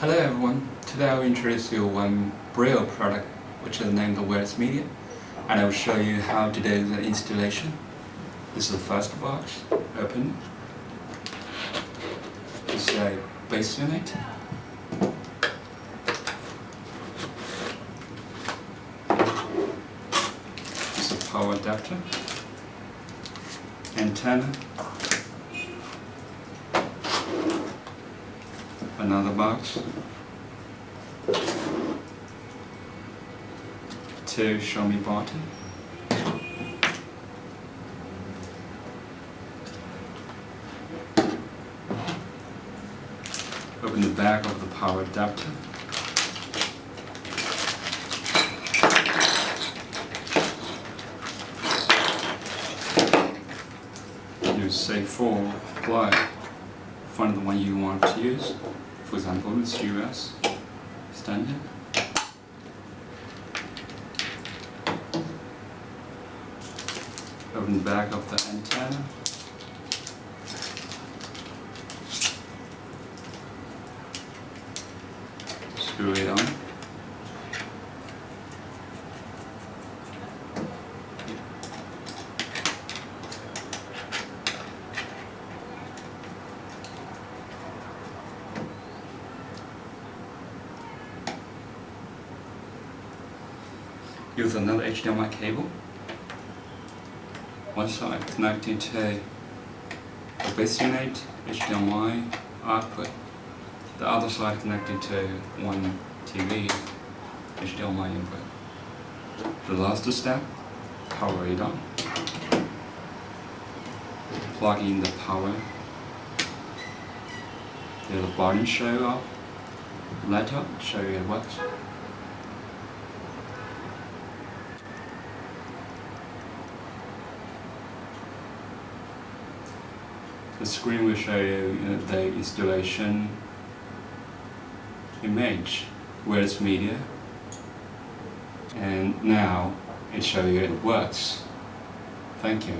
Hello everyone, today I will introduce you one Braille product which is named the WirelessMedia, and I will show you how to do the installation. This is the first box, open. This is a base unit. This is a power adapter, antenna, another box, two show me button, open the back of the power adapter, use say 4 plug, find the one you want to use. For example, it's US standard. Open the back of the antenna. Screw it on. Use another HDMI cable. One side connected to the base unit HDMI output. The other side connected to one TV HDMI input. The last step, power it on. Plug in the power. The button show up. Light up, show you it works. The screen will show you the installation image, WirelessMedia, and now it shows you it works. Thank you.